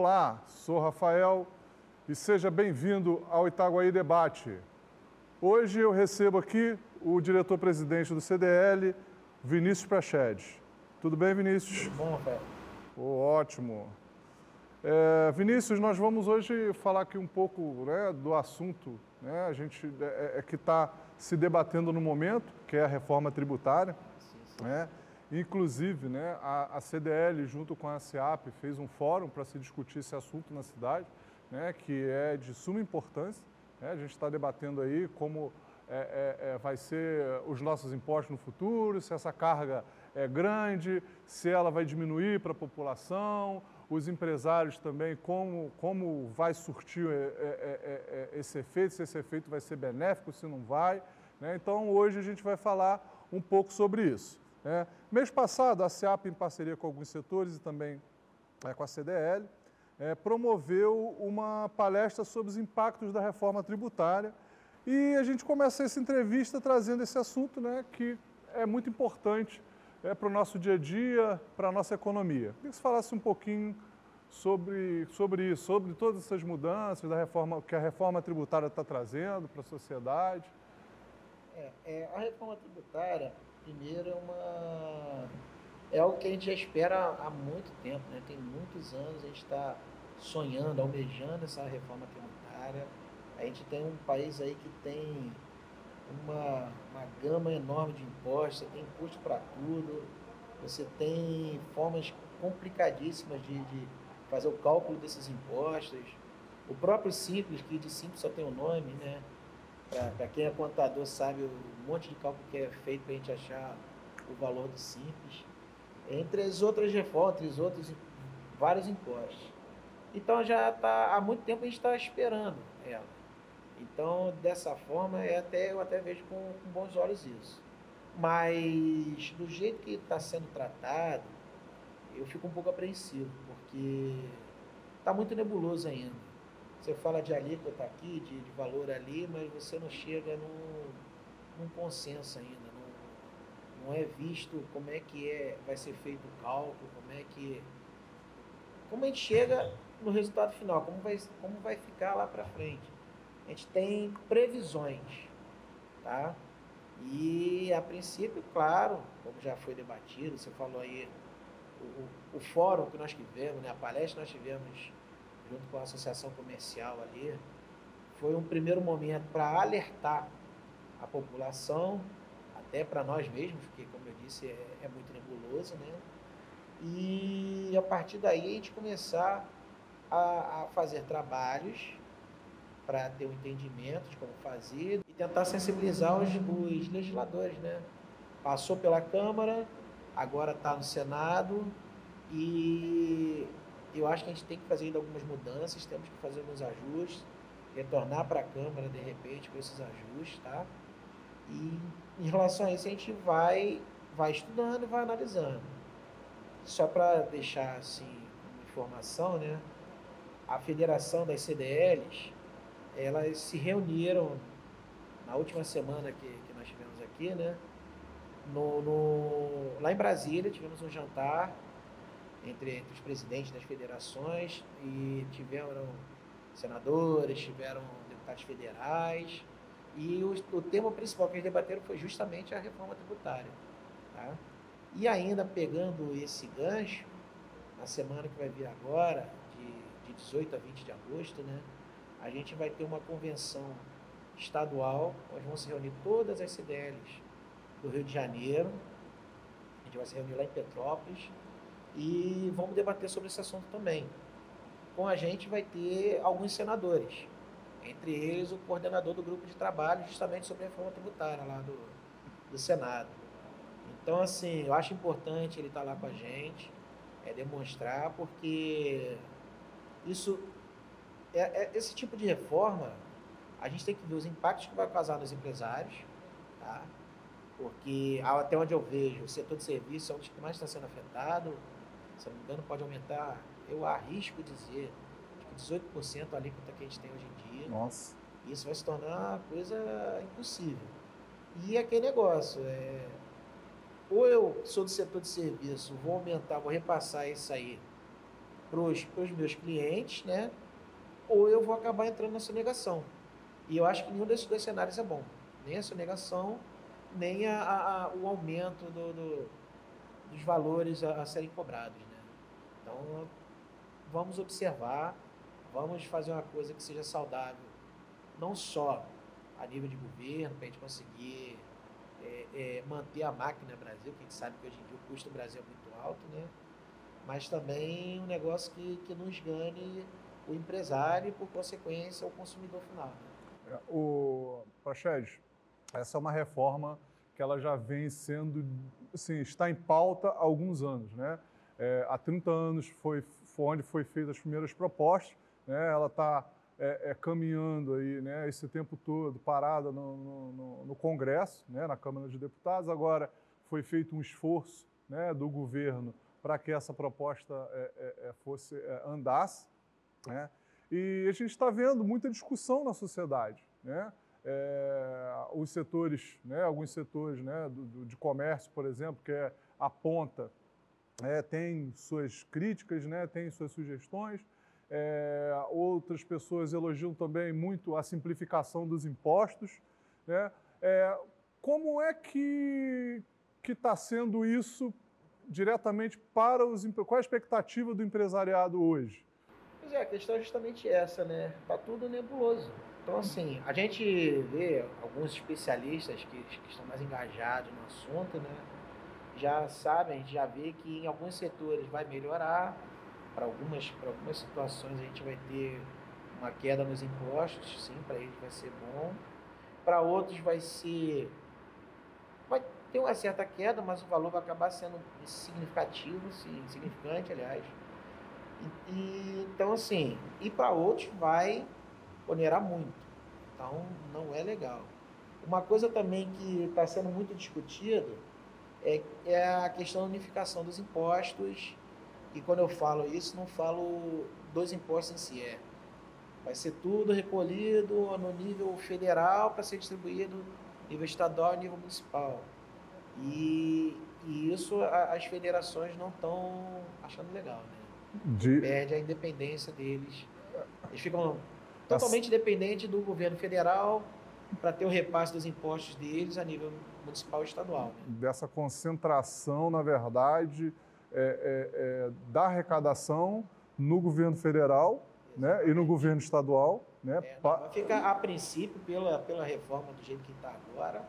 Olá, sou Rafael e seja bem-vindo ao Itaguaí Debate. Hoje eu recebo aqui o diretor-presidente do CDL, Vinícius Prachedes. Tudo bem, Vinícius? Tudo bom, Rafael? Ótimo. Vinícius, nós vamos hoje falar aqui um pouco, né, do assunto, né, a gente que está se debatendo no momento, que é a reforma tributária. Sim. Né? Inclusive, né, a CDL, junto com a SEAP, fez um fórum para se discutir esse assunto na cidade, né, que é de suma importância. Né? A gente está debatendo aí como vai ser os nossos impostos no futuro, se essa carga é grande, se ela vai diminuir para a população, os empresários também, como vai surtir esse efeito, se esse efeito vai ser benéfico, se não vai. Né? Então, hoje a gente vai falar um pouco sobre isso. Mês passado, a SEAP, em parceria com alguns setores e também com a CDL, promoveu uma palestra sobre os impactos da reforma tributária e a gente começa essa entrevista trazendo esse assunto, né, que é muito importante para o nosso dia a dia, para a nossa economia. Queria que você falasse um pouquinho sobre isso, sobre todas essas mudanças da reforma, que a reforma tributária está trazendo para a sociedade. A reforma tributária, primeiro, é algo que a gente já espera há muito tempo, né? Tem muitos anos a gente está sonhando, almejando essa reforma tributária. A gente tem um país aí que tem uma gama enorme de impostos, você tem imposto para tudo, você tem formas complicadíssimas de fazer o cálculo desses impostos. O próprio Simples, que de Simples só tem o nome, né? Para quem é contador sabe o monte de cálculo que é feito para a gente achar o valor do Simples. Entre as outras reformas, entre os outros vários impostos. Então já está, há muito tempo a gente está esperando ela. Então, dessa forma, eu até vejo com bons olhos isso. Mas, do jeito que está sendo tratado, eu fico um pouco apreensivo, porque está muito nebuloso ainda. Você fala de alíquota aqui, de valor ali, mas você não chega num consenso ainda. Não é visto como é que vai ser feito o cálculo, como a gente chega no resultado final, como vai ficar lá para frente. A gente tem previsões, tá? E, a princípio, claro, como já foi debatido, você falou aí, o fórum que nós tivemos, né, a palestra que nós tivemos junto com a associação comercial ali, foi um primeiro momento para alertar a população, até para nós mesmos, porque, como eu disse, é muito nebuloso, né? E, a partir daí, a gente começar a fazer trabalhos para ter um entendimento de como fazer e tentar sensibilizar os legisladores, né? Passou pela Câmara, agora está no Senado e eu acho que a gente tem que fazer ainda algumas mudanças, temos que fazer alguns ajustes, retornar para a Câmara de repente com esses ajustes, tá? E em relação a isso a gente vai estudando e vai analisando. Só para deixar assim uma informação, né? A Federação das CDLs, elas se reuniram na última semana que nós tivemos aqui, né? Lá em Brasília, tivemos um jantar entre os presidentes das federações e tiveram senadores, tiveram deputados federais e o tema principal que eles debateram foi justamente a reforma tributária, tá? E ainda pegando esse gancho, na semana que vai vir agora, de 18 a 20 de agosto, né? A gente vai ter uma convenção estadual, onde vão se reunir todas as CDLs do Rio de Janeiro, a gente vai se reunir lá em Petrópolis e vamos debater sobre esse assunto também. Com a gente vai ter alguns senadores, entre eles o coordenador do grupo de trabalho justamente sobre a reforma tributária lá do Senado. Então, assim, eu acho importante ele estar lá com a gente, demonstrar, porque esse tipo de reforma, a gente tem que ver os impactos que vai causar nos empresários, tá? Porque, até onde eu vejo, o setor de serviço é um dos que mais está sendo afetado. Se não me engano, pode aumentar, eu arrisco dizer, acho que 18% a alíquota que a gente tem hoje em dia. Nossa. Isso vai se tornar uma coisa impossível. E aquele negócio, ou eu sou do setor de serviço, vou aumentar, vou repassar isso aí para os meus clientes, né? Ou eu vou acabar entrando na sonegação. E eu acho que nenhum desses dois cenários é bom. Nem a sonegação, nem o aumento dos valores a serem cobrados, né? Então, vamos observar, vamos fazer uma coisa que seja saudável, não só a nível de governo, para a gente conseguir manter a máquina Brasil, que a gente sabe que hoje em dia o custo do Brasil é muito alto, né? Mas também um negócio que nos ganhe o empresário e, por consequência, o consumidor final. Né? Praxedes, essa é uma reforma que ela já vem sendo, assim, está em pauta há alguns anos, né? Há 30 anos foi onde foi feitas as primeiras propostas, né? Ela está caminhando aí, né, esse tempo todo parada no Congresso, né, na Câmara de Deputados. Agora foi feito um esforço, né, do governo para que essa proposta andasse, né? E a gente está vendo muita discussão na sociedade, né? Os setores, né, alguns setores, né, de comércio, por exemplo, que é a ponta, tem suas críticas, né, tem suas sugestões. Outras pessoas elogiam também muito a simplificação dos impostos, né? Como é que está sendo isso diretamente para os... Qual é a expectativa do empresariado hoje? Pois é, a questão é justamente essa, né? Tá tudo nebuloso. Então, assim, a gente vê alguns especialistas que estão mais engajados no assunto, né? Já sabem, a gente já vê que em alguns setores vai melhorar, para algumas situações a gente vai ter uma queda nos impostos, sim, para eles vai ser bom. Para outros vai ter uma certa queda, mas o valor vai acabar sendo significante, aliás. Então, assim, e para outros vai onerar muito. Então, não é legal. Uma coisa também que está sendo muito discutida é a questão da unificação dos impostos. E quando eu falo isso, não falo dos impostos em si. Vai ser tudo recolhido no nível federal para ser distribuído no nível estadual e nível municipal. E isso as federações não estão achando legal, né? Perde a independência deles. Eles ficam totalmente dependentes do governo federal para ter o repasse dos impostos deles a nível municipal e estadual. Né? Dessa concentração, na verdade, da arrecadação no governo federal, né, e no governo estadual. Né, fica, a princípio, pela reforma do jeito que está agora,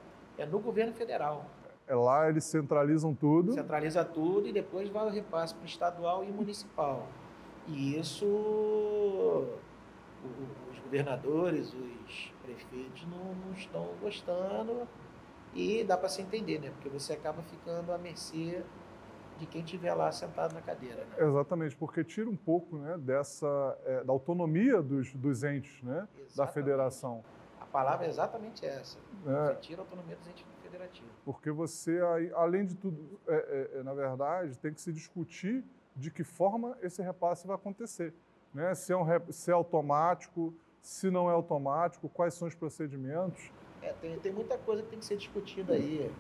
no governo federal. Lá eles centralizam tudo. Centraliza tudo e depois vai o repasse para o estadual e municipal. E isso os governadores, os prefeitos não estão gostando e dá para se entender, né? Porque você acaba ficando à mercê de quem estiver lá sentado na cadeira. Né? Exatamente, porque tira um pouco, né, da autonomia dos entes, né, da federação. A palavra é exatamente essa. Você tira a autonomia dos entes federativos. Porque você, além de tudo, na verdade, tem que se discutir de que forma esse repasse vai acontecer. Né? Se é automático, se não é automático, quais são os procedimentos. Tem muita coisa que tem que ser discutida aí.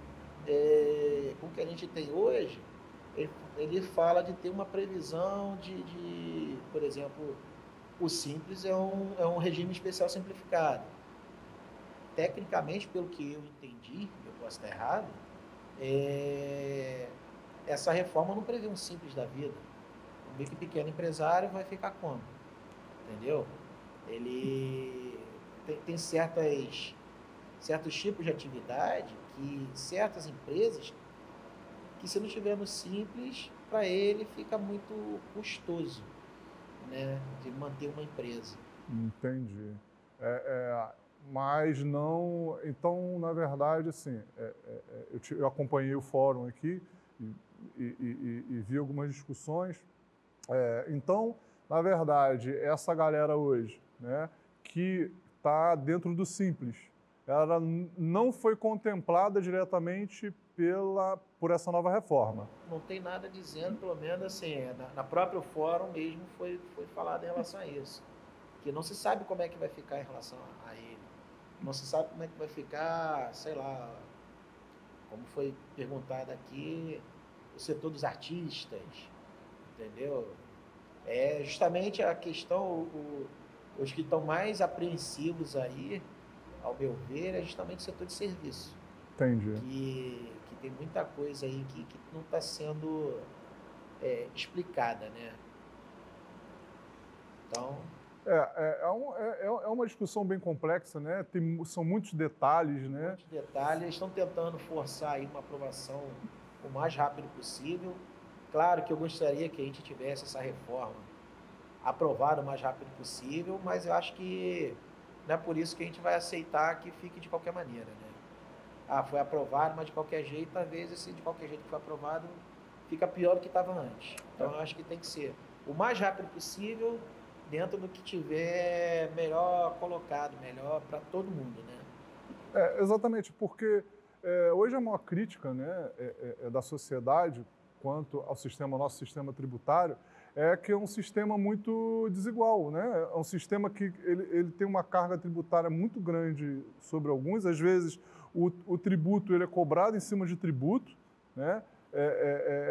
Com o que a gente tem hoje, ele fala de ter uma previsão de por exemplo, o Simples é um regime especial simplificado. Tecnicamente, pelo que eu entendi, eu posso estar errado, essa reforma não prevê um Simples da vida. O micro e pequeno empresário vai ficar como? Entendeu? Ele tem certos tipos de atividade que certas empresas, que se não tiver no Simples, para ele fica muito custoso, né, de manter uma empresa. Entendi. Mas não... Então, na verdade, assim, eu acompanhei o fórum aqui e vi algumas discussões. Então, na verdade, essa galera hoje, né, que está dentro do Simples, ela não foi contemplada diretamente por essa nova reforma. Não tem nada dizendo, pelo menos assim, na próprio fórum mesmo foi falado em relação a isso. Que não se sabe como é que vai ficar em relação a ele. Não se sabe como é que vai ficar, sei lá, como foi perguntado aqui, o setor dos artistas, entendeu? É justamente a questão, os que estão mais apreensivos aí, ao meu ver, é justamente o setor de serviço. Entendi. Que tem muita coisa aí que não está sendo explicada, né? Então, É uma discussão bem complexa, né? São muitos detalhes, né? muitos detalhes. Estão tentando forçar aí uma aprovação o mais rápido possível. Claro que eu gostaria que a gente tivesse essa reforma aprovada o mais rápido possível, mas eu acho que não é por isso que a gente vai aceitar que fique de qualquer maneira, né? Ah, foi aprovado, mas de qualquer jeito, às vezes, esse de qualquer jeito que foi aprovado, fica pior do que estava antes. Então, eu acho que tem que ser o mais rápido possível, dentro do que tiver melhor colocado, melhor para todo mundo, né? Exatamente, porque hoje a maior crítica, né, da sociedade quanto ao nosso sistema tributário, é que é um sistema muito desigual, né? É um sistema que ele tem uma carga tributária muito grande sobre alguns, às vezes o tributo ele é cobrado em cima de tributo, né?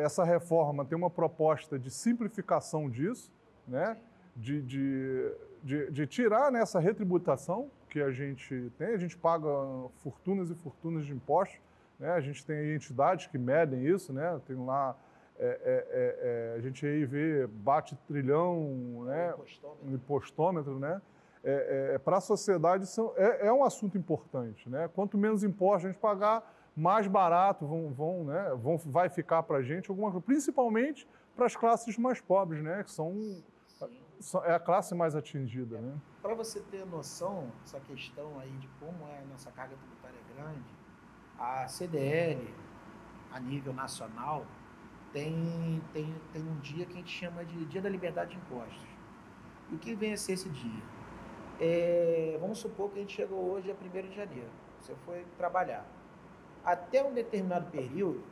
Essa reforma tem uma proposta de simplificação disso, né? De tirar nessa retributação que a gente paga fortunas e fortunas de impostos, né? A gente tem entidades que medem isso, né? Tem lá, a gente aí vê, bate trilhão, né? No impostômetro, né? Para a sociedade isso é um assunto importante, né? Quanto menos impostos a gente pagar, mais barato vai ficar para a gente alguma coisa, principalmente para as classes mais pobres, né? Que é a classe mais atingida, né? Para você ter noção, essa questão aí de como a nossa carga tributária é grande, a CDL, a nível nacional, tem um dia que a gente chama de Dia da Liberdade de Impostos. E o que vem a ser esse dia? Vamos supor que a gente chegou hoje a 1º de janeiro. Você foi trabalhar. Até um determinado período,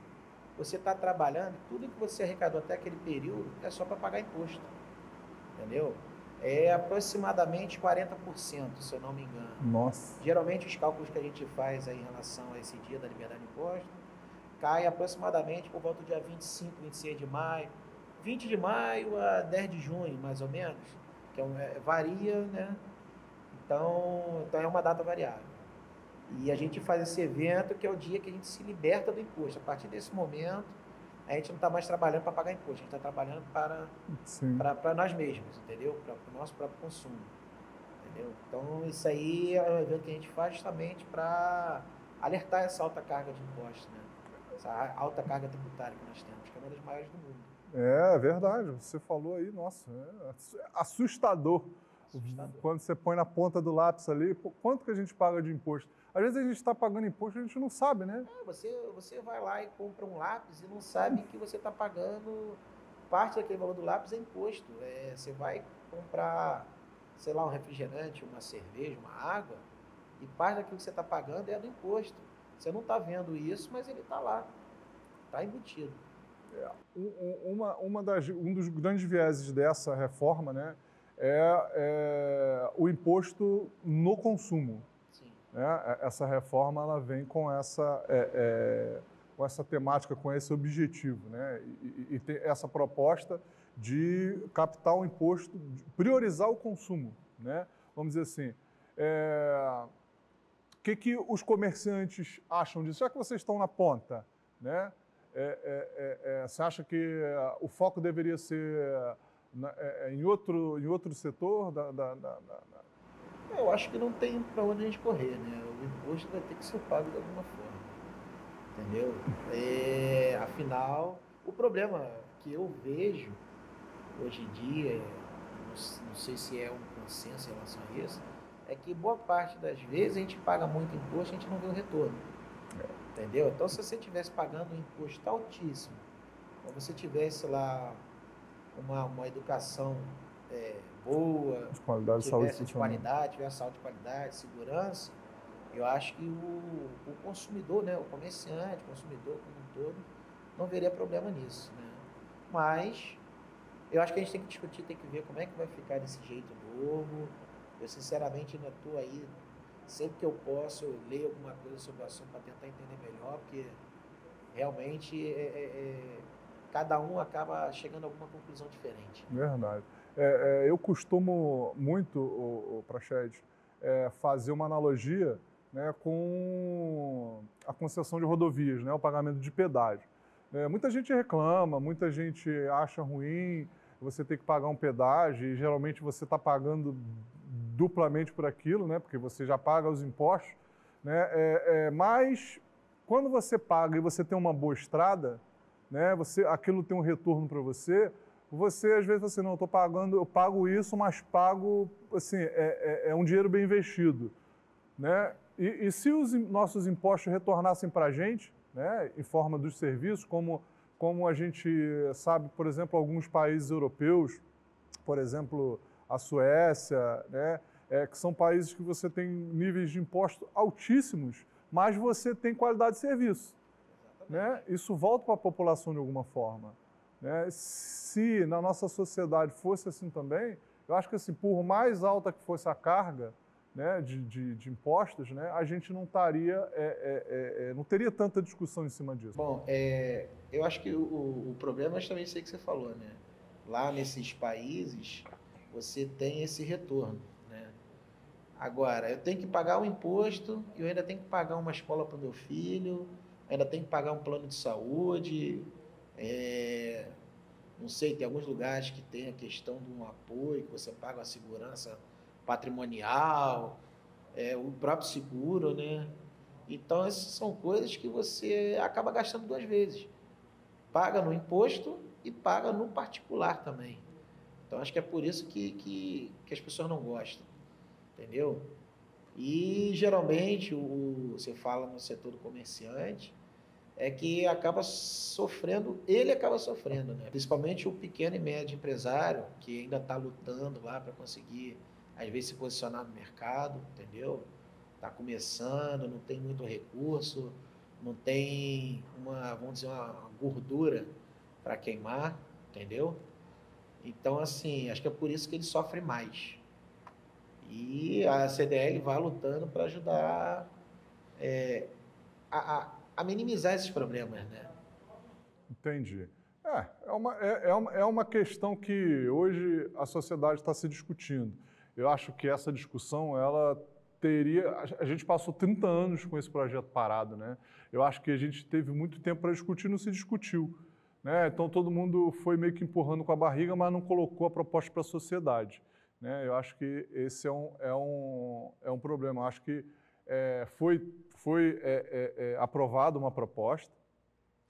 você está trabalhando, tudo que você arrecadou até aquele período é só para pagar imposto. Entendeu? É aproximadamente 40%, se eu não me engano. Nossa. Geralmente os cálculos que a gente faz aí em relação a esse dia da liberdade de imposto cai aproximadamente por volta do dia 25, 26 de maio, 20 de maio a 10 de junho, mais ou menos, que varia, né? Então é uma data variável. E a gente faz esse evento que é o dia que a gente se liberta do imposto. A partir desse momento, a gente não está mais trabalhando para pagar imposto, a gente está trabalhando para nós mesmos, entendeu? Para o nosso próprio consumo, entendeu? Então, isso aí é um evento que a gente faz justamente para alertar essa alta carga de impostos, né? Essa alta carga tributária que nós temos, que é uma das maiores do mundo. É verdade, você falou aí, nossa, assustador. Quando você põe na ponta do lápis ali, quanto que a gente paga de imposto? Às vezes a gente está pagando imposto e a gente não sabe, né? Você vai lá e compra um lápis e não sabe que você está pagando parte daquele valor do lápis é imposto. Você vai comprar, sei lá, um refrigerante, uma cerveja, uma água, e parte daquilo que você está pagando é do imposto. Você não está vendo isso, mas ele está lá, está embutido. Um dos grandes vieses dessa reforma, né, é o imposto no consumo. Sim. Né? Essa reforma ela vem com essa temática, com esse objetivo, né? E tem essa proposta de captar o imposto, de priorizar o consumo, né? Vamos dizer assim, o que os comerciantes acham disso? Já que vocês estão na ponta, né? Você acha que o foco deveria ser em outro setor? Eu acho que não tem para onde a gente correr, né? O imposto vai ter que ser pago de alguma forma, entendeu? Afinal, o problema que eu vejo hoje em dia, não sei se é um consenso em relação a isso, é que boa parte das vezes a gente paga muito imposto e a gente não vê o retorno. Entendeu? Então, se você estivesse pagando um imposto altíssimo, ou você tivesse lá uma educação boa, de qualidade, tivesse de qualidade, tivesse saúde de qualidade, segurança, eu acho que o consumidor, né, o comerciante, o consumidor como um todo, não veria problema nisso, né? Mas eu acho que a gente tem que discutir, tem que ver como é que vai ficar desse jeito novo. Eu, sinceramente, ainda estou aí, sempre que eu posso, eu leio alguma coisa sobre o assunto para tentar entender melhor, porque realmente cada um acaba chegando a alguma conclusão diferente. Verdade. Eu costumo muito, Praxedes, fazer uma analogia, né, com a concessão de rodovias, né, o pagamento de pedágio. Muita gente reclama, muita gente acha ruim você ter que pagar um pedágio e geralmente você está pagando duplamente por aquilo, né, porque você já paga os impostos, né, mas quando você paga e você tem uma boa estrada, né, aquilo tem um retorno para você, às vezes assim, não, eu pago isso, mas pago, assim, é um dinheiro bem investido, né? E se os nossos impostos retornassem para a gente, né, em forma dos serviços, como a gente sabe, por exemplo, alguns países europeus, por exemplo, a Suécia, né, que são países que você tem níveis de imposto altíssimos, mas você tem qualidade de serviço, né? Isso volta para a população de alguma forma, né? Se na nossa sociedade fosse assim também, eu acho que assim, por mais alta que fosse a carga, né, de impostos, né, a gente não não teria tanta discussão em cima disso. Bom, eu acho que o problema é também isso aí que você falou, né? Lá nesses países, você tem esse retorno, né? Agora, eu tenho que pagar um imposto, eu ainda tenho que pagar uma escola para o meu filho, ainda tenho que pagar um plano de saúde, não sei, tem alguns lugares que tem a questão de um apoio, que você paga uma segurança patrimonial, o próprio seguro, né? Então, essas são coisas que você acaba gastando duas vezes. Paga no imposto e paga no particular também. Então, acho que é por isso que as pessoas não gostam, entendeu? E, geralmente, você fala no setor do comerciante, é que ele acaba sofrendo, né? Principalmente o pequeno e médio empresário, que ainda está lutando lá para conseguir, às vezes, se posicionar no mercado, entendeu? Está começando, não tem muito recurso, não tem vamos dizer, uma gordura para queimar, entendeu? Então, assim, acho que é por isso que ele sofre mais. E a CDL vai lutando para ajudar a minimizar esses problemas, né? Entendi. É uma questão que hoje a sociedade está se discutindo. Eu acho que essa discussão, ela teria... A gente passou 30 anos com esse projeto parado, né? Eu acho que a gente teve muito tempo para discutir e não se discutiu, né? Então todo mundo foi meio que empurrando com a barriga, mas não colocou a proposta para a sociedade, né? Eu acho que esse é um problema. Eu acho que foi aprovada uma proposta,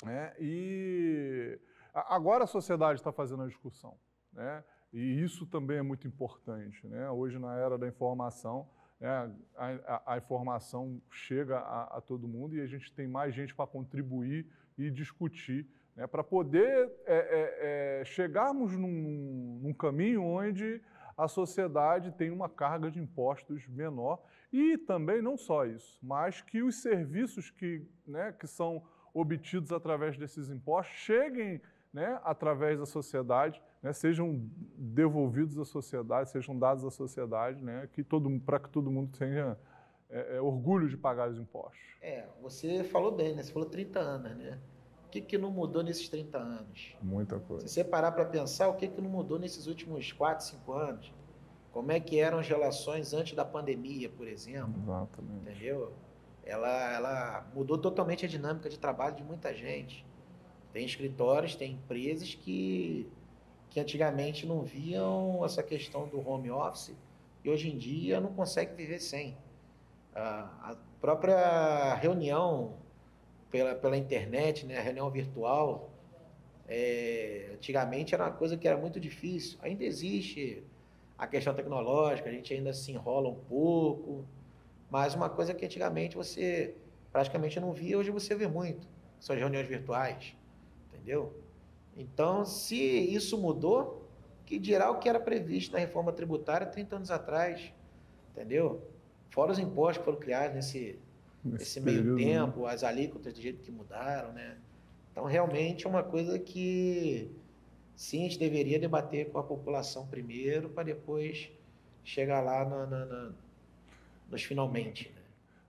né? E agora a sociedade está fazendo a discussão, né? E isso também é muito importante, né? Hoje, na era da informação, né, a informação chega a todo mundo e a gente tem mais gente para contribuir e discutir, né, para poder chegarmos num caminho onde a sociedade tem uma carga de impostos menor e também não só isso, mas que os serviços né, que são obtidos através desses impostos cheguem, né, através da sociedade, né, sejam devolvidos à sociedade, sejam dados à sociedade, né, para que todo mundo tenha orgulho de pagar os impostos. Você falou bem, né? Você falou 30 anos, né? O que não mudou nesses 30 anos? Muita coisa. Se você parar para pensar, o que não mudou nesses últimos 4, 5 anos? Como é que eram as relações antes da pandemia, por exemplo? Exatamente. Entendeu? Ela mudou totalmente a dinâmica de trabalho de muita gente. Tem escritórios, tem empresas que antigamente não viam essa questão do home office e hoje em dia não consegue viver sem. A própria reunião pela internet, né, a reunião virtual, antigamente era uma coisa que era muito difícil. Ainda existe a questão tecnológica, a gente ainda se enrola um pouco, mas uma coisa que antigamente você praticamente não via, hoje você vê muito. São as reuniões virtuais, entendeu? Então, se isso mudou, que dirá o que era previsto na reforma tributária 30 anos atrás, entendeu? Fora os impostos que foram criados nesse meio tempo, né? As alíquotas do jeito que mudaram, né? Então, realmente é uma coisa que, sim, a gente deveria debater com a população primeiro, para depois chegar lá nos finalmente, né?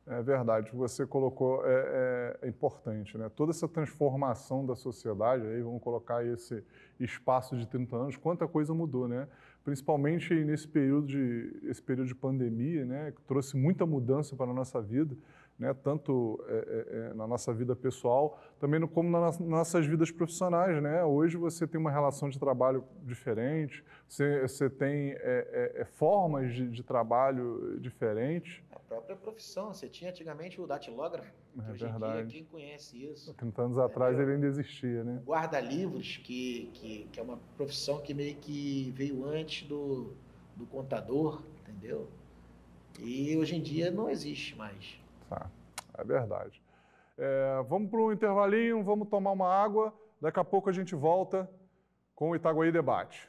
É verdade, o que você colocou é importante, né? Toda essa transformação da sociedade, aí vamos colocar esse espaço de 30 anos, quanta coisa mudou, né? Principalmente nesse período de pandemia, né? Que trouxe muita mudança para a nossa vida, né? Tanto na nossa vida pessoal, também como nas nossas vidas profissionais, né? Hoje você tem uma relação de trabalho diferente, você tem formas de trabalho diferentes. A própria profissão, você tinha antigamente o datilógrafo, que hoje em dia quem conhece isso? 30 anos atrás ele ainda existia, né? O guarda-livros, que é uma profissão que meio que veio antes do contador, entendeu? E hoje em dia não existe mais. Tá, é verdade. Vamos para um intervalinho, vamos tomar uma água, daqui a pouco a gente volta com o Itaguaí Debate.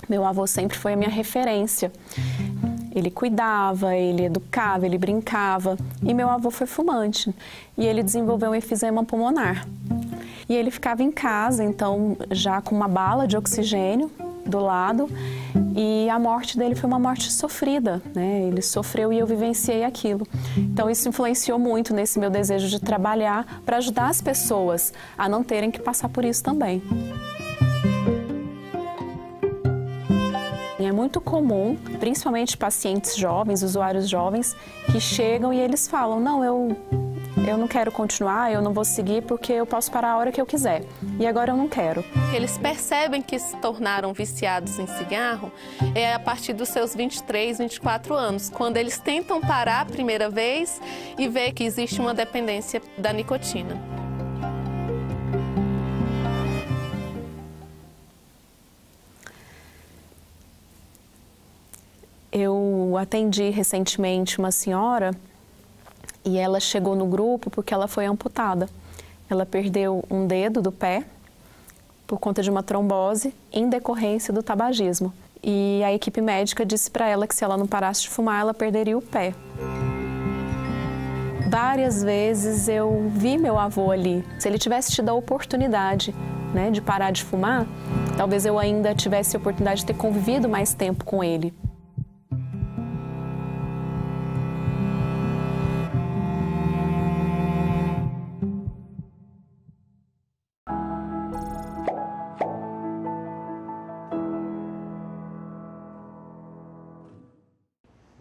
Meu avô sempre foi a minha referência. Ele cuidava, ele educava, ele brincava. E meu avô foi fumante. E ele desenvolveu um efizema pulmonar. E ele ficava em casa, então, já com uma bala de oxigênio do lado. E a morte dele foi uma morte sofrida, né? Ele sofreu e eu vivenciei aquilo. Então, isso influenciou muito nesse meu desejo de trabalhar para ajudar as pessoas a não terem que passar por isso também. É muito comum, principalmente pacientes jovens, usuários jovens, que chegam e eles falam, não, eu não quero continuar, eu não vou seguir porque eu posso parar a hora que eu quiser. E agora eu não quero. Eles percebem que se tornaram viciados em cigarro a partir dos seus 23, 24 anos, quando eles tentam parar a primeira vez e vê que existe uma dependência da nicotina. Eu atendi recentemente uma senhora e ela chegou no grupo porque ela foi amputada. Ela perdeu um dedo do pé por conta de uma trombose em decorrência do tabagismo. E a equipe médica disse para ela que se ela não parasse de fumar, ela perderia o pé. Várias vezes eu vi meu avô ali. Se ele tivesse tido a oportunidade, né, de parar de fumar, talvez eu ainda tivesse a oportunidade de ter convivido mais tempo com ele.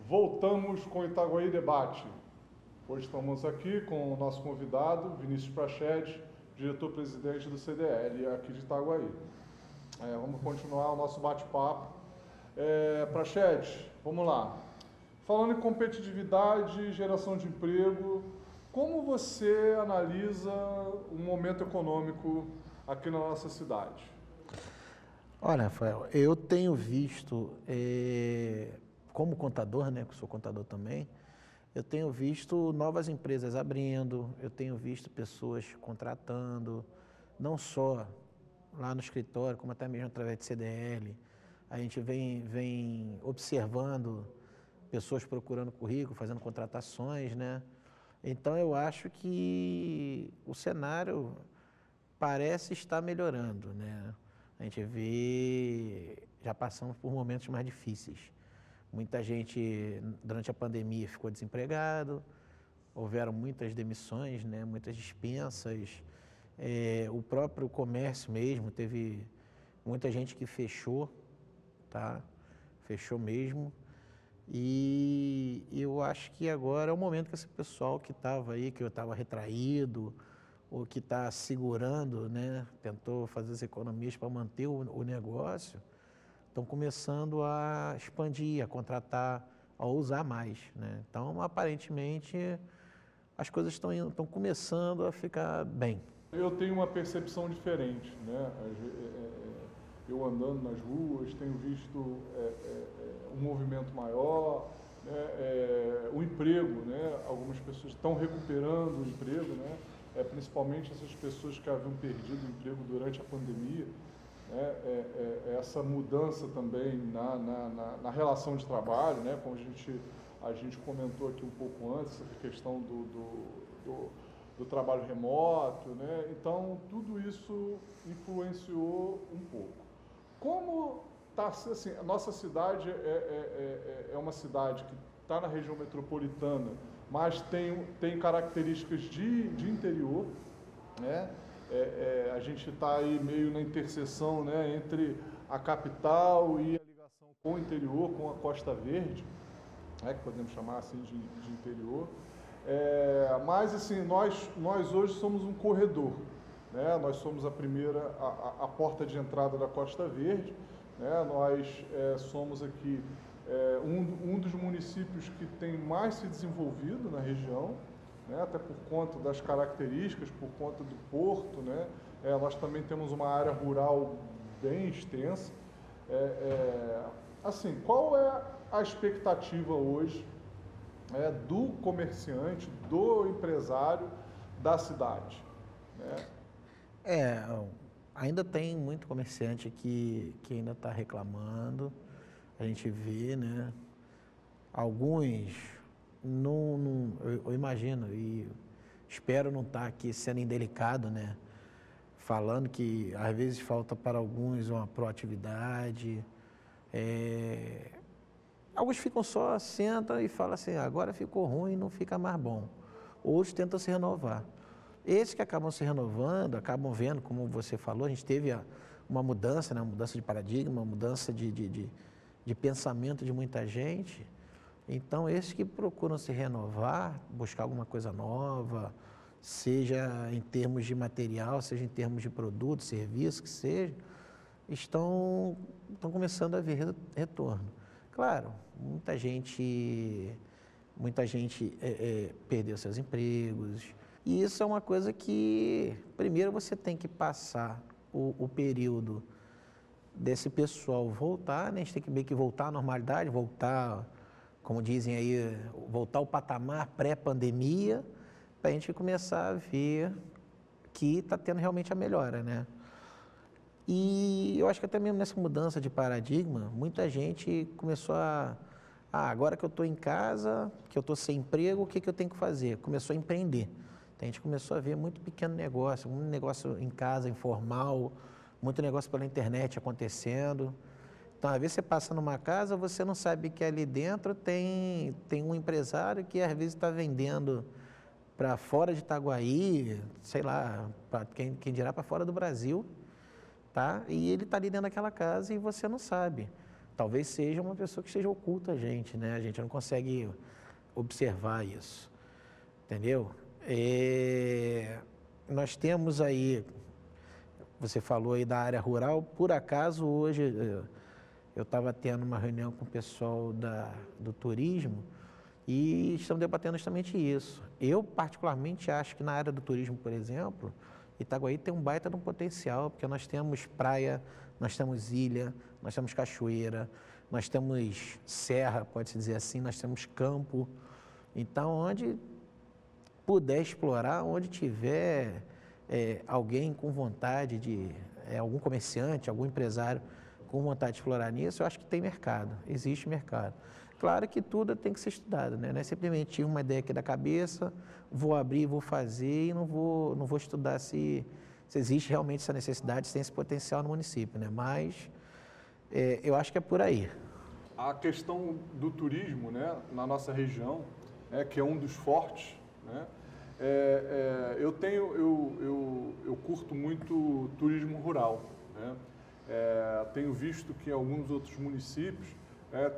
Voltamos com o Itaguaí Debate. Hoje estamos aqui com o nosso convidado, Vinícius Prachete, diretor-presidente do CDL aqui de Itaguaí. Vamos continuar o nosso bate-papo. Prachete, vamos lá. Falando em competitividade e geração de emprego, como você analisa o momento econômico aqui na nossa cidade? Olha, Rafael, eu tenho visto, como contador, né, que sou contador também, eu tenho visto novas empresas abrindo, eu tenho visto pessoas contratando, não só lá no escritório, como até mesmo através de CDL. A gente vem observando pessoas procurando currículo, fazendo contratações, né? Então, eu acho que o cenário parece estar melhorando, né? A gente vê, já passamos por momentos mais difíceis. Muita gente, durante a pandemia, ficou desempregado, houveram muitas demissões, né? Muitas dispensas. O próprio comércio mesmo, teve muita gente que fechou, tá? Fechou mesmo. E eu acho que agora é o momento que esse pessoal que estava aí, que eu estava retraído, ou que está segurando, né? Tentou fazer as economias para manter o negócio, estão começando a expandir, a contratar, a usar mais, né? Então, aparentemente, as coisas estão começando a ficar bem. Eu tenho uma percepção diferente, né? Eu andando nas ruas, tenho visto um movimento maior, né? O emprego, né? Algumas pessoas estão recuperando o emprego, né? Principalmente essas pessoas que haviam perdido o emprego durante a pandemia. Essa mudança também na relação de trabalho, né? Como a gente comentou aqui um pouco antes, a questão do trabalho remoto, né? Então, tudo isso influenciou um pouco. Como está, assim, a nossa cidade é uma cidade que está na região metropolitana, mas tem características de interior, né? A gente está aí meio na interseção, né, entre a capital e a ligação com o interior, com a Costa Verde, né, que podemos chamar assim de interior. Mas assim, nós hoje somos um corredor, né? Nós somos a porta de entrada da Costa Verde, né? Nós somos aqui um dos municípios que tem mais se desenvolvido na região, né? Até por conta das características, por conta do porto, né? Nós também temos uma área rural bem extensa. Assim, qual é a expectativa hoje do comerciante, do empresário da cidade? Né? Ainda tem muito comerciante aqui que ainda está reclamando. A gente vê, né? Alguns, eu imagino e espero não estar aqui sendo indelicado, né? Falando que às vezes falta para alguns uma proatividade. Alguns ficam só, sentam e falam assim, agora ficou ruim, não fica mais bom. Outros tentam se renovar. Esses que acabam se renovando, acabam vendo, como você falou, a gente teve uma mudança, né? Uma mudança de paradigma, uma mudança de pensamento de muita gente. Então, esses que procuram se renovar, buscar alguma coisa nova, seja em termos de material, seja em termos de produto, serviço, que seja, estão começando a ver retorno. Claro, muita gente perdeu seus empregos, e isso é uma coisa que, primeiro, você tem que passar o período desse pessoal voltar, né? A gente tem que meio que voltar à normalidade, voltar, como dizem aí, voltar ao patamar pré-pandemia, para a gente começar a ver que está tendo realmente a melhora, né? E eu acho que até mesmo nessa mudança de paradigma, muita gente começou agora que eu estou em casa, que eu estou sem emprego, o que eu tenho que fazer? Começou a empreender. Então, a gente começou a ver muito pequeno negócio, muito negócio em casa, informal, muito negócio pela internet acontecendo. Então, às vezes você passa numa casa, você não sabe que ali dentro tem um empresário que às vezes está vendendo para fora de Itaguaí, sei lá, para quem dirá para fora do Brasil, tá? E ele está ali dentro daquela casa e você não sabe. Talvez seja uma pessoa que esteja oculta a gente, né? A gente não consegue observar isso, entendeu? Nós temos aí, você falou aí da área rural, por acaso hoje eu estava tendo uma reunião com o pessoal do turismo e estamos debatendo justamente isso. Eu particularmente acho que na área do turismo, por exemplo, Itaguaí tem um baita de um potencial, porque nós temos praia, nós temos ilha, nós temos cachoeira, nós temos serra, pode-se dizer assim, nós temos campo. Então, onde puder explorar, onde tiver alguém com vontade algum comerciante, algum empresário com vontade de explorar nisso, eu acho que tem mercado, existe mercado. Claro que tudo tem que ser estudado, né? Não é simplesmente tive uma ideia aqui da cabeça, vou abrir, vou fazer e não vou estudar se existe realmente essa necessidade, se tem esse potencial no município, né? Mas eu acho que é por aí. A questão do turismo, né, na nossa região, que é um dos fortes, né? Eu curto muito turismo rural, né? Tenho visto que em alguns outros municípios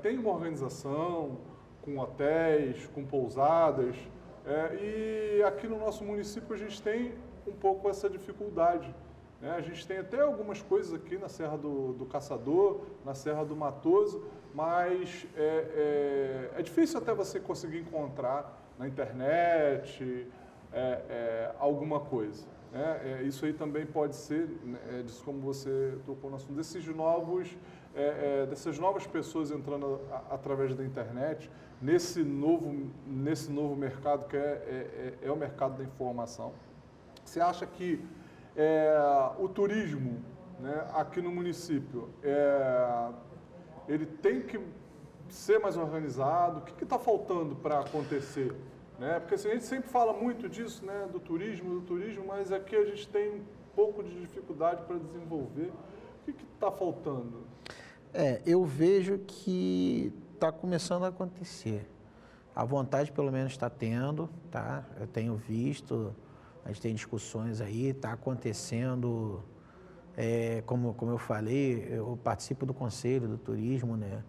tem uma organização com hotéis, com pousadas, e aqui no nosso município a gente tem um pouco essa dificuldade, né? A gente tem até algumas coisas aqui na Serra do Caçador, na Serra do Matoso, mas é difícil até você conseguir encontrar na internet alguma coisa, né? Isso aí também pode ser, disso como você tocou no assunto, dessas novas pessoas entrando através da internet, nesse novo mercado que é o mercado da informação. Você acha que o turismo, né, aqui no município, ele tem que ser mais organizado? O que está faltando para acontecer né? Porque assim, a gente sempre fala muito disso, né, do turismo, mas aqui a gente tem um pouco de dificuldade para desenvolver. O que está faltando? Eu vejo que está começando a acontecer. A vontade, pelo menos, está tendo, tá? Eu tenho visto, a gente tem discussões aí, está acontecendo, como eu falei, eu participo do Conselho do Turismo, né?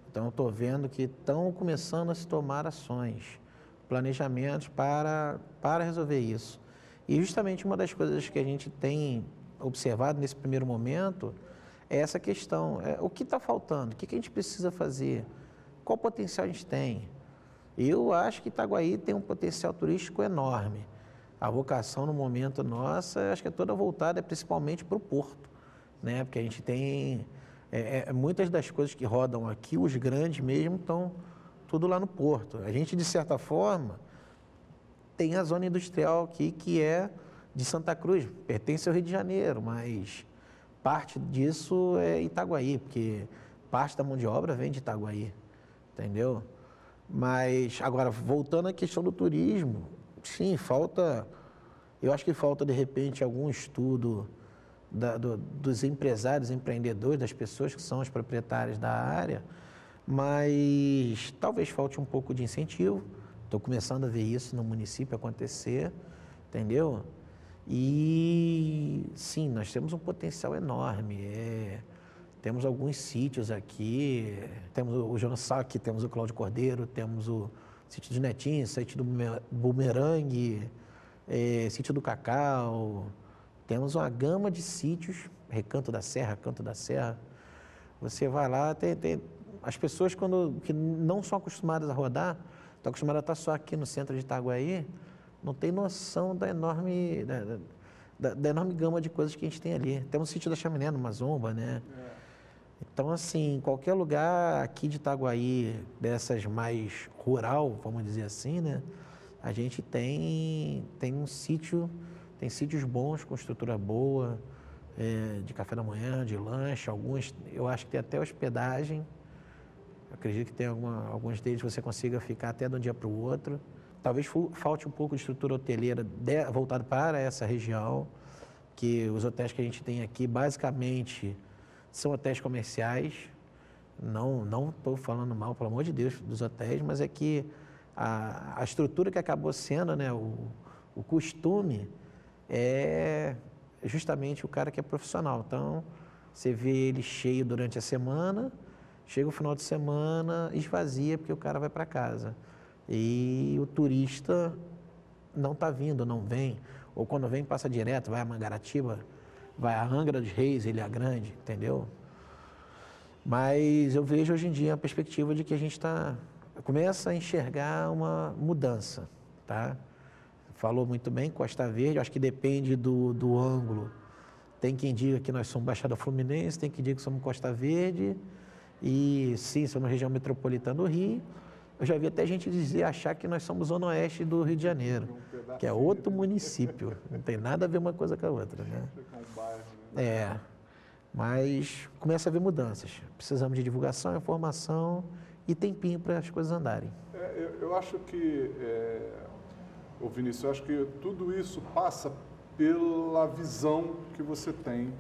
Então, eu estou vendo que estão começando a se tomar ações, planejamentos para resolver isso. E justamente uma das coisas que a gente tem observado nesse primeiro momento é essa questão, o que está faltando, o que a gente precisa fazer, qual potencial a gente tem. Eu acho que Itaguaí tem um potencial turístico enorme. A vocação no momento nossa, acho que é toda voltada principalmente para o porto, né? Porque a gente tem muitas das coisas que rodam aqui, os grandes mesmo, estão tudo lá no porto. A gente, de certa forma, tem a zona industrial aqui que é de Santa Cruz, pertence ao Rio de Janeiro, mas parte disso é Itaguaí, porque parte da mão de obra vem de Itaguaí, entendeu? Mas, agora, voltando à questão do turismo, sim, eu acho que falta, de repente, algum estudo dos empresários, empreendedores, das pessoas que são os proprietários da área, mas talvez falte um pouco de incentivo. Estou começando a ver isso no município acontecer, entendeu? E, sim, nós temos um potencial enorme. Temos alguns sítios aqui, temos o Jonas Sack, temos o Cláudio Cordeiro, temos o sítio de Netinho, sítio do Bumerangue, sítio do Cacau, temos uma gama de sítios, Recanto da Serra, Canto da Serra. Você vai lá, tem as pessoas que não são acostumadas a rodar, estão acostumadas a estar só aqui no centro de Itaguaí, não tem noção da enorme gama de coisas que a gente tem ali. Temos o sítio da Chaminé, no Mazomba, né? Então, assim, qualquer lugar aqui de Itaguaí, dessas mais rural, vamos dizer assim, né? A gente tem um sítio, tem sítios bons, com estrutura boa, de café da manhã, de lanche, alguns, eu acho que tem até hospedagem. Eu acredito que tem alguns deles você consiga ficar até de um dia para o outro. Talvez falte um pouco de estrutura hoteleira voltada para essa região, que os hotéis que a gente tem aqui, basicamente, são hotéis comerciais. Não estou falando mal, pelo amor de Deus, dos hotéis, mas é que a estrutura que acabou sendo, né, o costume, é justamente o cara que é profissional. Então, você vê ele cheio durante a semana, chega o final de semana, esvazia, porque o cara vai para casa. E o turista não está vindo, não vem. Ou quando vem, passa direto, vai a Mangaratiba, vai a Angra dos Reis, Ilha Grande, entendeu? Mas eu vejo hoje em dia a perspectiva de que a gente começa a enxergar uma mudança, tá? Falou muito bem, Costa Verde, acho que depende do ângulo. Tem quem diga que nós somos Baixada Fluminense, tem quem diga que somos Costa Verde, e sim, somos região metropolitana do Rio. Eu já vi até gente achar que nós somos Zona Oeste do Rio de Janeiro, que é outro município, não tem nada a ver uma coisa com a outra, né? Mas começa a haver mudanças. Precisamos de divulgação, informação e tempinho para as coisas andarem. Eu acho que, Vinícius, eu acho que tudo isso passa pela visão que você tem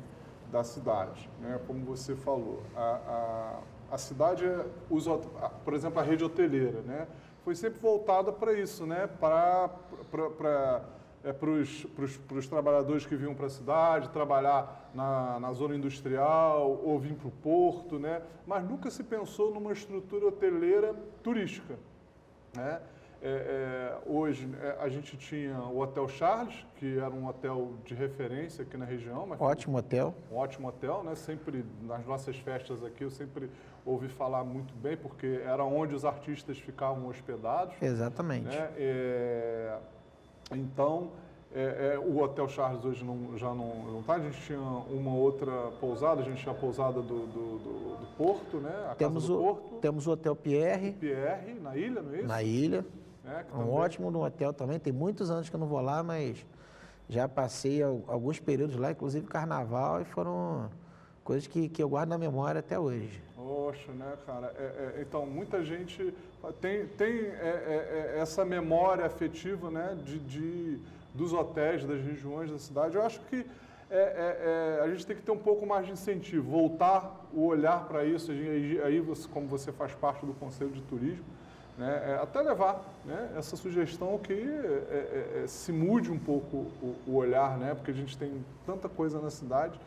da cidade, né? Como você falou, a cidade usa, por exemplo, a rede hoteleira, né? Foi sempre voltada para isso, né? Para os trabalhadores que vinham para a cidade, trabalhar na zona industrial ou vir para o porto, né? Mas nunca se pensou numa estrutura hoteleira turística, né? Hoje a gente tinha o Hotel Charles, que era um hotel de referência aqui na região. Mas ótimo hotel. Um ótimo hotel, né? Sempre nas nossas festas aqui eu sempre ouvi falar muito bem, porque era onde os artistas ficavam hospedados. Exatamente. Né? Então, o Hotel Charles hoje já não está. A gente tinha uma outra pousada, a gente tinha a pousada do Porto, né? A Casa do Porto. Temos o Hotel Pierre. Pierre, na ilha, não é isso? Na ilha. Ótimo no hotel também. Tem muitos anos que eu não vou lá, mas já passei alguns períodos lá, inclusive carnaval, e foram coisas que eu guardo na memória até hoje. Oh, Poxa, né, cara? Então, muita gente tem essa memória afetiva, né, dos hotéis, das regiões da cidade. Eu acho que a gente tem que ter um pouco mais de incentivo, voltar o olhar para isso. Aí como você faz parte do Conselho de Turismo, né, até levar, né, essa sugestão que se mude um pouco o olhar, né, porque a gente tem tanta coisa na cidade.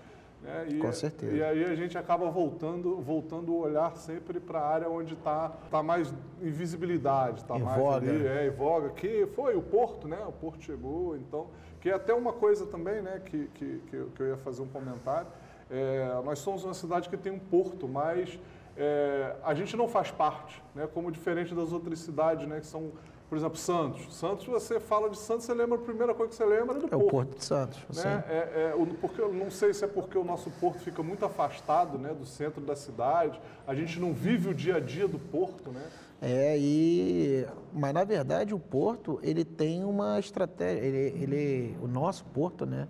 Com certeza. E aí a gente acaba voltando o olhar sempre para a área onde está mais em visibilidade, está mais voga. Ali, em voga, que foi o Porto, né? O Porto chegou, então, que é até uma coisa também, né, que eu ia fazer um comentário. Nós somos uma cidade que tem um porto, mas a gente não faz parte, né? Como diferente das outras cidades, né, que são, por exemplo, Santos. Santos, você fala de Santos, você lembra, a primeira coisa que você lembra é do Porto. É o Porto de Santos. Né? Porque eu não sei se é porque o nosso porto fica muito afastado, né, do centro da cidade, a gente não vive o dia a dia do porto, né? Mas na verdade o porto, ele tem uma estratégia, o nosso porto, né,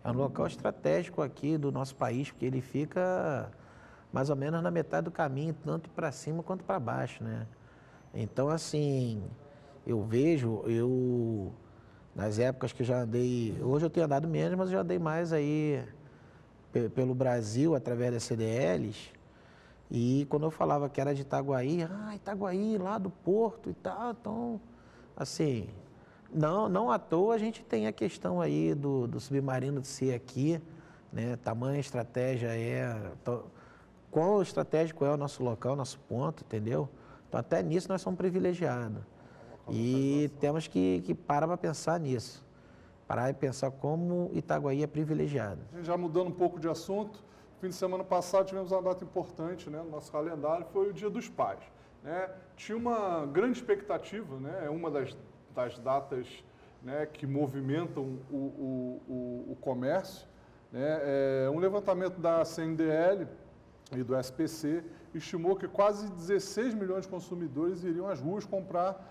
é um local estratégico aqui do nosso país, porque ele fica mais ou menos na metade do caminho, tanto para cima quanto para baixo, né? Então, assim, eu vejo, nas épocas que eu já andei, hoje eu tenho andado menos, mas eu já andei mais aí pelo Brasil, através das CDLs, e quando eu falava que era de Itaguaí, Itaguaí, lá do Porto e tal, então, assim, não à toa a gente tem a questão aí do submarino de ser aqui, né, tamanha estratégia qual estratégico é o nosso local, nosso ponto, entendeu? Então, até nisso nós somos privilegiados. E temos que parar para pensar nisso. Parar e pensar como Itaguaí é privilegiado. Já mudando um pouco de assunto, fim de semana passado tivemos uma data importante, né, no nosso calendário, foi o Dia dos Pais. Né? Tinha uma grande expectativa, né, é uma das datas, né, que movimentam o comércio. Né? Um levantamento da CNDL e do SPC estimou que quase 16 milhões de consumidores iriam às ruas comprar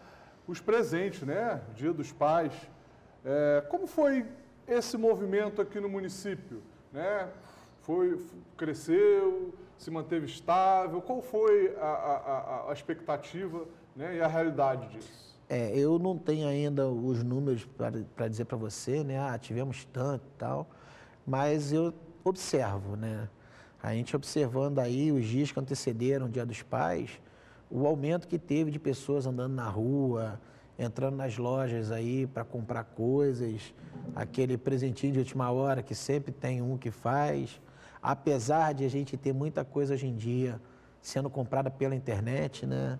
os presentes, né? Dia dos Pais. Como foi esse movimento aqui no município? Né? Cresceu, se manteve estável? Qual foi a expectativa, né, e a realidade disso? Eu não tenho ainda os números para dizer para você, né? Tivemos tanto e tal, mas eu observo, né? A gente observando aí os dias que antecederam o Dia dos Pais, o aumento que teve de pessoas andando na rua, entrando nas lojas aí para comprar coisas, aquele presentinho de última hora que sempre tem um que faz. Apesar de a gente ter muita coisa hoje em dia sendo comprada pela internet, né?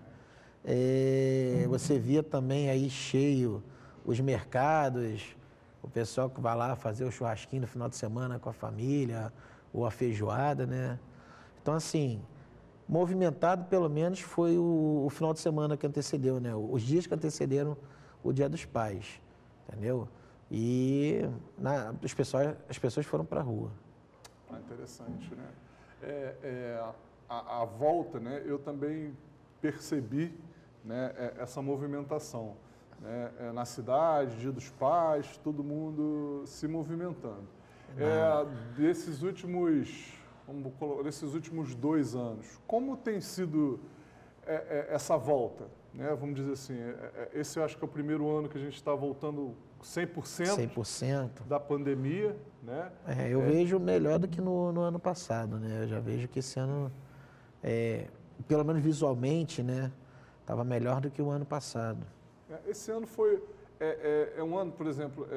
Você via também aí cheio os mercados, o pessoal que vai lá fazer o churrasquinho no final de semana com a família, ou a feijoada, né? Então, assim, movimentado pelo menos foi o final de semana que antecedeu, né? Os dias que antecederam o Dia dos Pais, entendeu? E as pessoas foram para a rua. Interessante, né? A volta, né? Eu também percebi, né, essa movimentação, né? Na cidade, Dia dos Pais, todo mundo se movimentando. Desses últimos 2 anos, como tem sido essa volta? Né? Vamos dizer assim, esse eu acho que é o primeiro ano que a gente está voltando 100% da pandemia. Né? Eu vejo melhor do que no ano passado, né? Eu já vejo que esse ano, pelo menos visualmente, né, estava melhor do que o ano passado. Esse ano foi... um ano, por exemplo,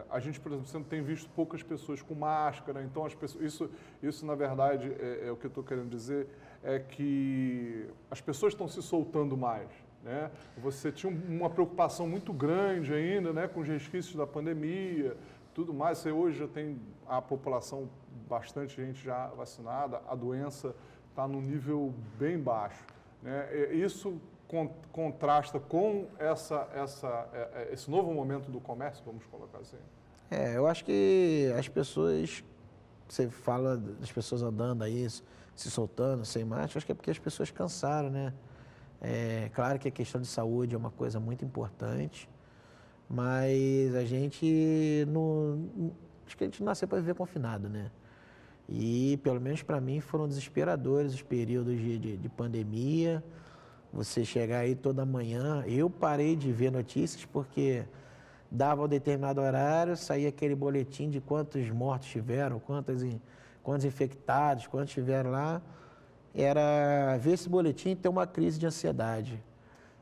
a gente, por exemplo, sempre tem visto poucas pessoas com máscara, então as pessoas, isso na verdade, é o que eu estou querendo dizer, é que as pessoas estão se soltando mais, né? Você tinha uma preocupação muito grande ainda, né, com os resquícios da pandemia, tudo mais. Você hoje já tem a população, bastante gente já vacinada, a doença está num nível bem baixo, né? Isso contrasta com esse novo momento do comércio, vamos colocar assim? Eu acho que as pessoas, você fala das pessoas andando aí, se soltando, sem máscara, acho que é porque as pessoas cansaram, né? Claro que a questão de saúde é uma coisa muito importante, mas a gente acho que a gente nasceu para viver confinado, né? E, pelo menos para mim, foram desesperadores os períodos de pandemia. Você chegar aí toda manhã, eu parei de ver notícias porque dava um determinado horário, saía aquele boletim de quantos mortos tiveram, quantos infectados, quantos tiveram lá. Era ver esse boletim e ter uma crise de ansiedade.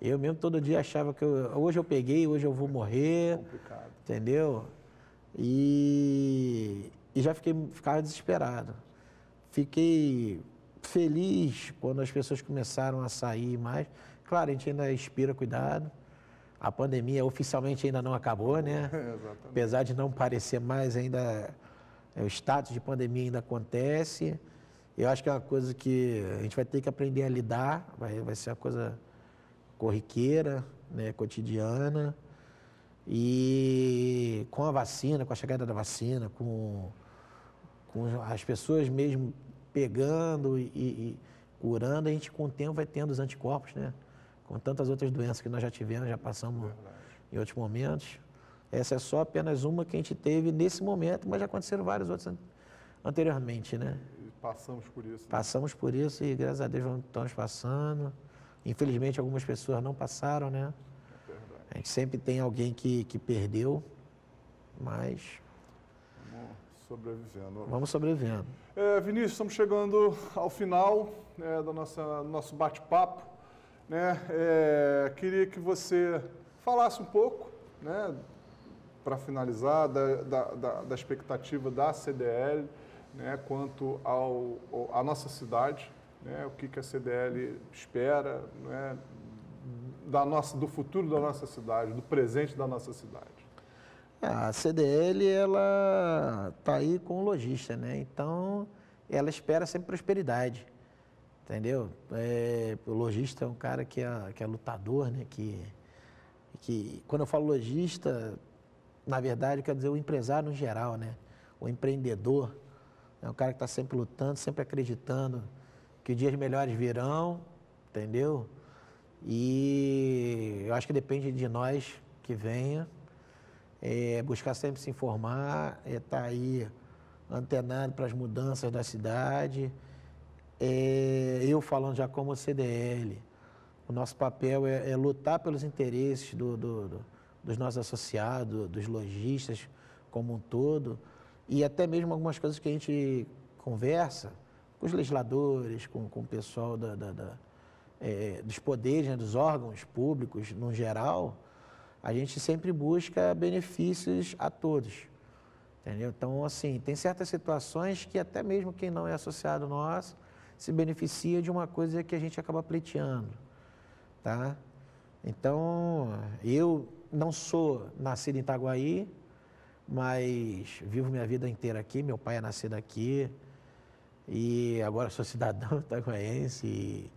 Eu mesmo todo dia achava que hoje eu peguei, hoje eu vou morrer. Complicado. Entendeu? E já ficava desesperado. Fiquei feliz quando as pessoas começaram a sair mais. Claro, a gente ainda inspira cuidado. A pandemia oficialmente ainda não acabou, né? Exatamente. Apesar de não parecer mais, ainda o status de pandemia ainda acontece. Eu acho que é uma coisa que a gente vai ter que aprender a lidar, vai ser uma coisa corriqueira, né, cotidiana. E com a vacina, com a chegada da vacina, com as pessoas mesmo pegando e curando, a gente com o tempo vai tendo os anticorpos, né? Com tantas outras doenças que nós já tivemos, já passamos em outros momentos. Essa é só apenas uma que a gente teve nesse momento, mas já aconteceram vários outros anteriormente, né? E passamos por isso. Né? Passamos por isso e, graças a Deus, estamos passando. Infelizmente, algumas pessoas não passaram, né? É verdade. A gente sempre tem alguém que perdeu, mas Vamos sobrevivendo. vamos sobrevivendo. Vinícius, estamos chegando ao final, né, do nosso bate-papo. Né? Queria que você falasse um pouco, né, para finalizar, da expectativa da CDL, né, quanto à nossa cidade, né, o que a CDL espera, né, do futuro da nossa cidade, do presente da nossa cidade. A CDL, ela está aí com o lojista, né? Então, ela espera sempre prosperidade, entendeu? O lojista é um cara que é lutador, né? Que quando eu falo lojista, na verdade, quer dizer o empresário no geral, né? O empreendedor é um cara que está sempre lutando, sempre acreditando que dias melhores virão, entendeu? E eu acho que depende de nós que venha, buscar sempre se informar, estar aí antenado para as mudanças da cidade. Eu falando já como CDL, o nosso papel é lutar pelos interesses dos nossos associados, dos lojistas como um todo, e até mesmo algumas coisas que a gente conversa com os legisladores, com o pessoal dos poderes, né, dos órgãos públicos no geral, a gente sempre busca benefícios a todos, entendeu? Então, assim, tem certas situações que até mesmo quem não é associado nosso se beneficia de uma coisa que a gente acaba pleiteando, tá? Então, eu não sou nascido em Itaguaí, mas vivo minha vida inteira aqui, meu pai é nascido aqui e agora sou cidadão itaguaense e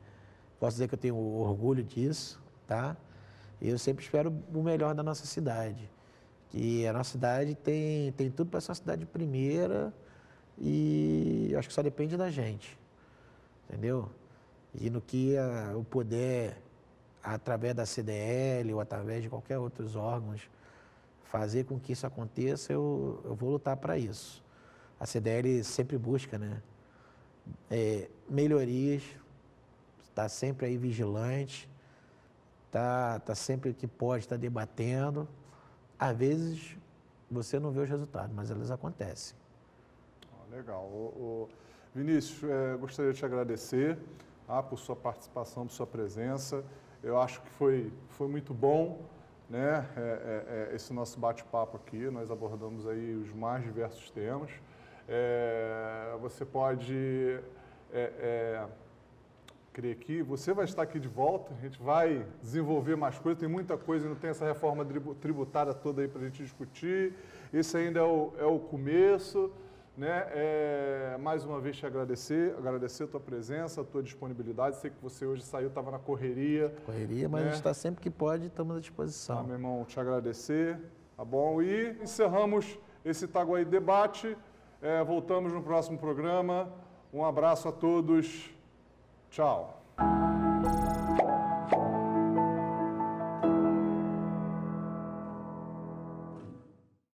posso dizer que eu tenho orgulho disso, tá? Eu sempre espero o melhor da nossa cidade, que a nossa cidade tem tudo para ser uma cidade de primeira e acho que só depende da gente, entendeu? E no que eu puder, através da CDL ou através de qualquer outros órgãos, fazer com que isso aconteça, eu vou lutar para isso. A CDL sempre busca, né? Melhorias, está sempre aí vigilante, tá sempre que pode estar debatendo. Às vezes você não vê os resultados, mas eles acontecem. Legal. Vinícius, gostaria de te agradecer por sua participação, por sua presença. Eu acho que foi muito bom, né, esse nosso bate-papo aqui. Nós abordamos aí os mais diversos temas. Você pode... creio que você vai estar aqui de volta, a gente vai desenvolver mais coisas, tem muita coisa, ainda tem essa reforma tributária toda aí para a gente discutir, esse ainda é o começo, né? Mais uma vez te agradecer a tua presença, a tua disponibilidade, sei que você hoje saiu, estava na correria. Mas né? A gente está sempre que pode, estamos à disposição. Meu irmão, te agradecer, tá bom? E encerramos esse Itaguaí Debate, voltamos no próximo programa, um abraço a todos. Tchau.